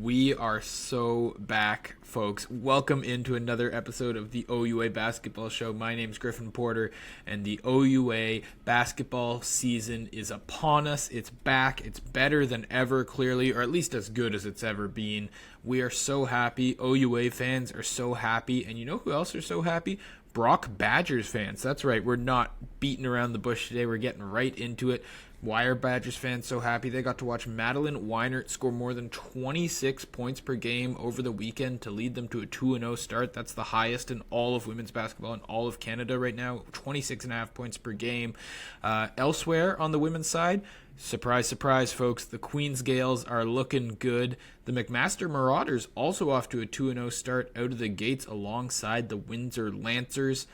We are so back, folks. Welcome into another episode of the OUA Basketball Show. My name's Griffin Porter, and the OUA basketball season is upon us. It's back. It's better than ever, clearly, or at least as good as it's ever been. We are so happy. OUA fans are so happy. And you know who else are so happy? Brock Badgers fans. That's right. We're not beating around the bush today. We're getting right into it. Why are Badgers fans so happy? They got to watch Madeline Weinert score more than 26 points per game over the weekend to lead them to a 2-0 start. That's the highest in all of women's basketball in all of Canada right now, 26.5 points per game. Elsewhere on the women's side, surprise, surprise, folks, the Queens Gales are looking good. The McMaster Marauders also off to a 2-0 start out of the gates alongside the Windsor Lancers.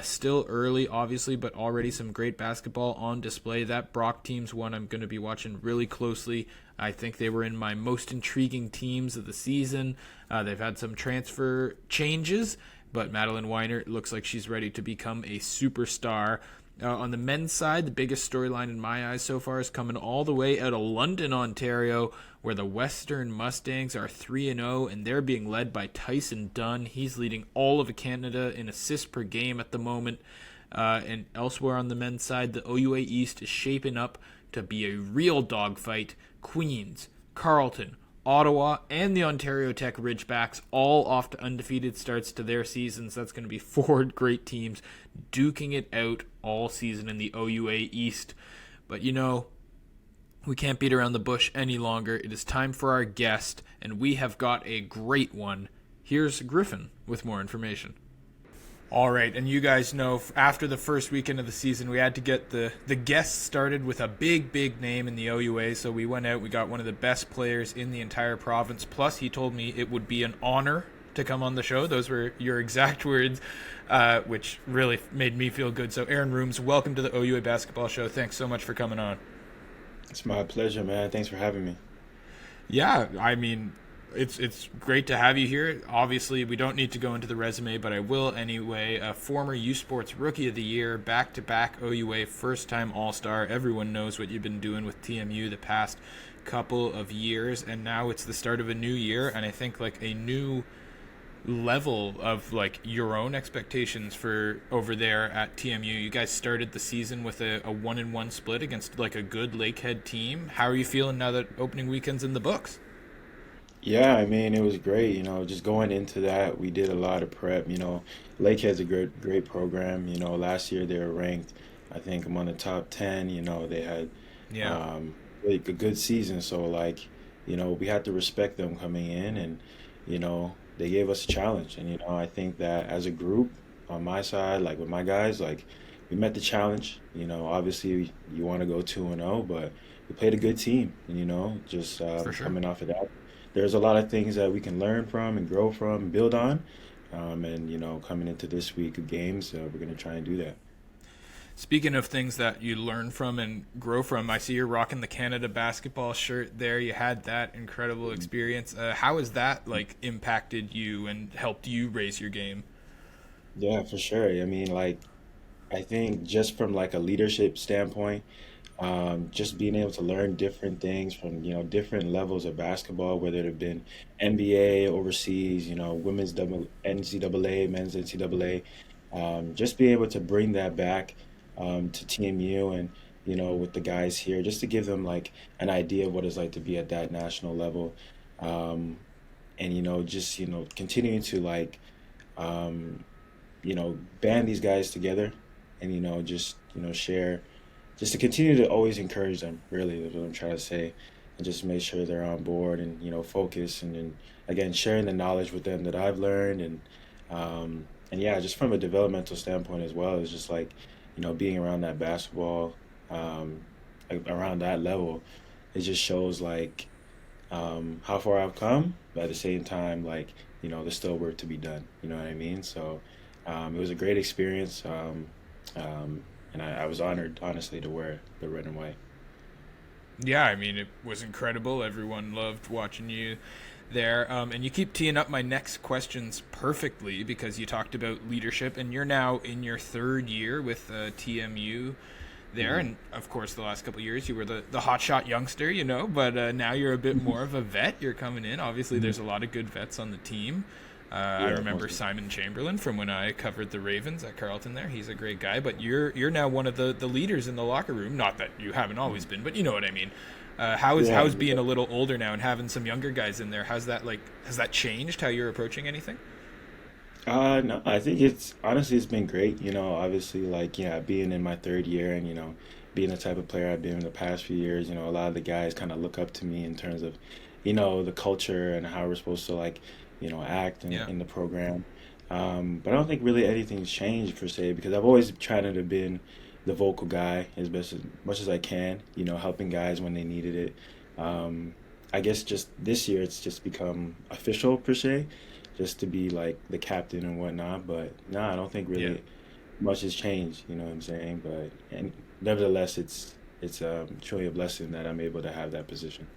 Still early, obviously, but already some great basketball on display. That Brock team's one I'm going to be watching really closely. I think they were in my most intriguing teams of the season. They've had some transfer changes, but Madeline Weinert looks like she's ready to become a superstar. On the men's side, the biggest storyline in my eyes so far is coming all the way out of London, Ontario, where the Western Mustangs are 3-0, and they're being led by Tyson Dunn. He's leading all of Canada in assists per game at the moment. And elsewhere on the men's side, the OUA East is shaping up to be a real dogfight. Queens, Carleton, Ottawa, and the Ontario Tech Ridgebacks all off to undefeated starts to their seasons. That's going to be four great teams duking it out all season in the OUA East. But you know, we can't beat around the bush any longer. It is time for our guest, and we have got a great one. Here's Griffin with more information. All right, and you guys know after the first weekend of the season, we had to get the guests started with a big name in the OUA. So we went out, we got one of the best players in the entire province. Plus, he told me it would be an honor to come on the show. Those were your exact words, which really made me feel good. So Aaron Rhooms, welcome to the OUA Basketball Show. Thanks so much for coming on. It's my pleasure, man. Thanks for having me. Yeah, I mean, it's great to have you here. Obviously, we don't need to go into the resume, but I will anyway. A former U Sports Rookie of the Year, back-to-back OUA first-time All-Star. Everyone knows what you've been doing with TMU the past couple of years, and now it's the start of a new year, and I think like a new level of like your own expectations for over there at TMU. You guys started the season with a 1-1 split against like a good Lakehead team. How are you feeling now that opening weekend's in the books? Yeah, I mean, it was great. Just going into that, we did a lot of prep. Lakehead's a great program. Last year they were ranked, I think, among the top 10. They had Yeah. really a good season. So, like, we had to respect them coming in, and, they gave us a challenge. And, I think that as a group, on my side, like with my guys, like, we met the challenge. Obviously you want to go 2-0, but we played a good team, and, just For sure. coming off of that. There's a lot of things that we can learn from and grow from and build on. And, coming into this week of games, we're going to try and do that. Speaking of things that you learn from and grow from, I see you're rocking the Canada basketball shirt there. You had that incredible experience. How has that like impacted you and helped you raise your game? Yeah, for sure. I mean, like, I think just from like a leadership standpoint, just being able to learn different things from, different levels of basketball, whether it have been NBA, overseas, women's NCAA, men's NCAA, just being able to bring that back to TMU and, with the guys here, just to give them like an idea of what it's like to be at that national level. Um, and, just, continuing to like, um, band these guys together and, just, share, just to continue to always encourage them, really, is what I'm trying to say, and just make sure they're on board and, focus and then, again, sharing the knowledge with them that I've learned and yeah, just from a developmental standpoint as well, it's just like, being around that basketball, um, around that level, it just shows like how far I've come, but at the same time, like, there's still work to be done. You know what I mean? So it was a great experience, and I was honored, honestly, to wear the red and white. Yeah, I mean, it was incredible. Everyone loved watching you there. And you keep teeing up my next questions perfectly because you talked about leadership, and you're now in your third year with TMU there, and of course the last couple of years you were the hotshot youngster, but now you're a bit more of a vet. You're coming in. Obviously, there's a lot of good vets on the team. I Yeah, remember mostly. Simon Chamberlain from when I covered the Ravens at Carleton there. He's a great guy, but you're now one of the leaders in the locker room. Not that you haven't always been, but you know what I mean. Yeah, How's being a little older now and having some younger guys in there? Has that changed how you're approaching anything? no, I think it's honestly it's been great. Obviously, like yeah, being in my third year and being the type of player I've been in the past few years. A lot of the guys kind of look up to me in terms of, the culture and how we're supposed to like, act Yeah. in the program. But I don't think really anything's changed per se because I've always tried to have been the vocal guy as best as much as I can. Helping guys when they needed it. Um, I guess just this year it's just become official per se, just to be like the captain and whatnot. But no, I don't think Yeah. really much has changed. You know what I'm saying? But and nevertheless, it's truly a blessing that I'm able to have that position.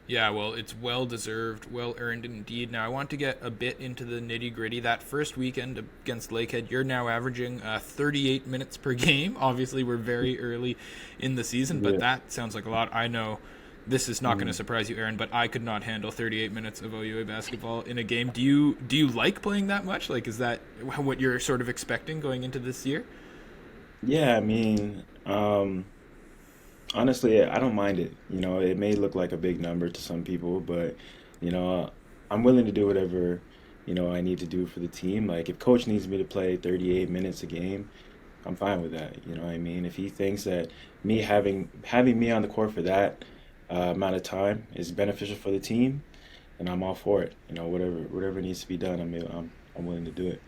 Yeah, well, it's well deserved, well earned indeed. Now, I want to get a bit into the nitty gritty. That first weekend against Lakehead, you're now averaging 38 minutes per game. Obviously, we're very early in the season, but Yeah. that sounds like a lot. I know this is not going to Mhm. surprise you, Aaron, but I could not handle 38 minutes of OUA basketball in a game. Do you like playing that much? Like, is that what you're sort of expecting going into this year? Yeah, I mean, honestly, I don't mind it. It may look like a big number to some people, but you know, I'm willing to do whatever, I need to do for the team. Like if coach needs me to play 38 minutes a game, I'm fine with that. You know what I mean? If he thinks that me having me on the court for that amount of time is beneficial for the team, then I'm all for it. Whatever needs to be done, I'm willing to do it.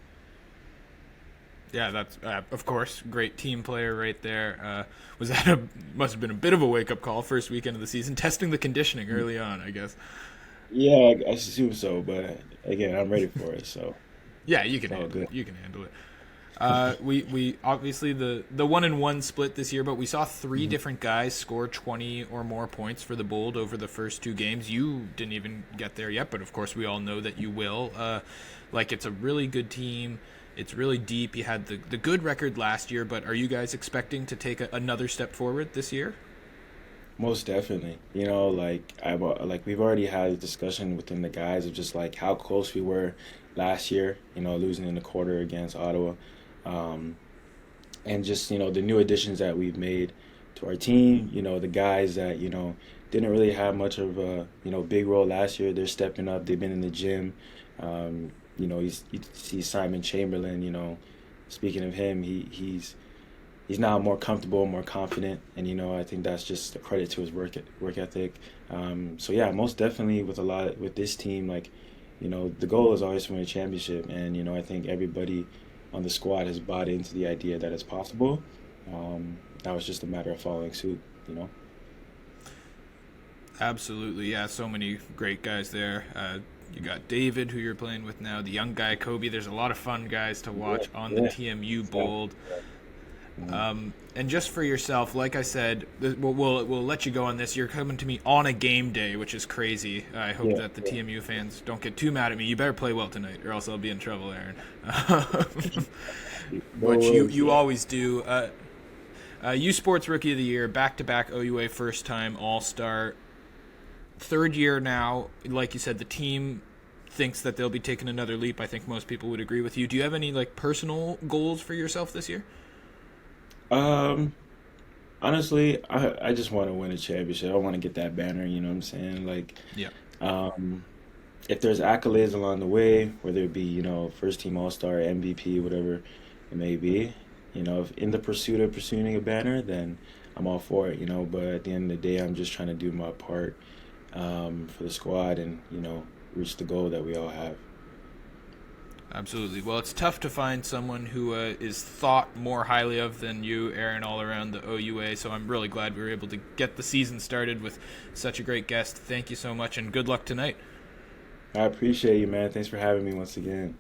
Yeah, that's of course great team player right there. Was that a must have been a bit of a wake up call first weekend of the season, testing the conditioning early on, I guess. Yeah, I assume so, but again, I'm ready for it, so Yeah, you it's can all handle good. it. You can handle it. We obviously the 1-1 split this year, but we saw three Mhm. different guys score 20 or more points for the Bold over the first two games. You didn't even get there yet, but of course we all know that you will. Like it's a really good team. It's really deep. You had the good record last year, but are you guys expecting to take another step forward this year? Most definitely. Like we've already had a discussion within the guys of just like how close we were last year, losing in the quarter against Ottawa. Um, and just, the new additions that we've made to our team, the guys that, didn't really have much of a, big role last year, they're stepping up. They've been in the gym. You see Simon Chamberlain, speaking of him, he's now more comfortable, more confident, and I think that's just a credit to his work ethic. So yeah, most definitely with this team, like the goal is always to win a championship, and I think everybody on the squad has bought into the idea that it's possible. Now it's just a matter of following suit, you know. Absolutely, yeah. So many great guys there. You got David, who you're playing with now, the young guy Kobe. There's a lot of fun guys to Yeah, watch on the yeah, TMU exactly. Bold. Mhm. And just for yourself, like I said, we'll let you go on this. You're coming to me on a game day, which is crazy. I hope Yeah, that the yeah. TMU fans don't get too mad at me. You better play well tonight, or else I'll be in trouble, Aaron. No Which you worries. you Yeah. always do. U Sports Rookie of the Year, back-to-back OUA first-time All-Star. Third year now. Like you said, the team thinks that they'll be taking another leap. I think most people would agree with you. Do you have any like personal goals for yourself this year? Um, Honestly, I just want to win a championship. I want to get that banner, you know what I'm saying? Like, Yeah. um, if there's accolades along the way, whether it be, first team all-star, MVP, whatever it may be, if in the pursuit of pursuing a banner, then I'm all for it, but at the end of the day, I'm just trying to do my part for the squad and, reach the goal that we all have. Absolutely. Well, it's tough to find someone who is thought more highly of than you, Aaron, all around the OUA. So I'm really glad we were able to get the season started with such a great guest. Thank you so much, and good luck tonight. I appreciate you, man. Thanks for having me once again.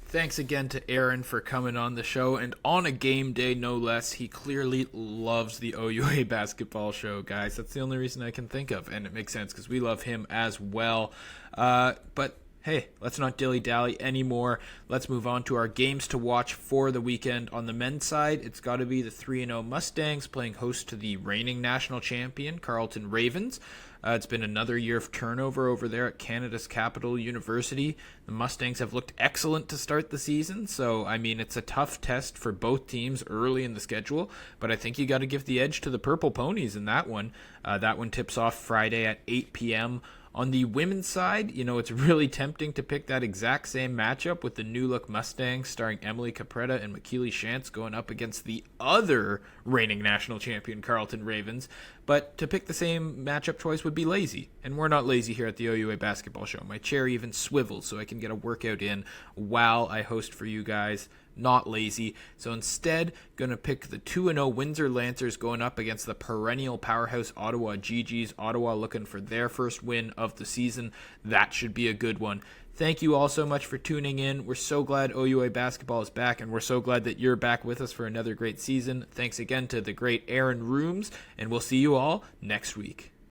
Thanks again to Aaron for coming on the show, and on a game day, no less. He clearly loves the OUA basketball show, guys. That's the only reason I can think of, and it makes sense because we love him as well. But hey, let's not dilly-dally anymore. Let's move on to our games to watch for the weekend. On the men's side, it's got to be the 3-0 Mustangs playing host to the reigning national champion, Carleton Ravens. It's been another year of turnover over there at Canada's capital university. The Mustangs have looked excellent to start the season, so, I mean, it's a tough test for both teams early in the schedule, but I think you got to give the edge to the Purple Ponies in that one. That one tips off Friday at 8 p.m., on the women's side, it's really tempting to pick that exact same matchup with the New Look Mustangs starring Emily Capretta and McKeely Shantz going up against the other reigning national champion Carleton Ravens. But to pick the same matchup choice would be lazy, and we're not lazy here at the OUA Basketball Show. My chair even swivels so I can get a workout in while I host for you guys. Not lazy. So instead, going to pick the 2-0 Windsor Lancers going up against the perennial powerhouse Ottawa GGs. Ottawa looking for their first win of the season. That should be a good one. Thank you all so much for tuning in. We're so glad OUA basketball is back, and we're so glad that you're back with us for another great season. Thanks again to the great Aaron Rhooms, and we'll see you all next week.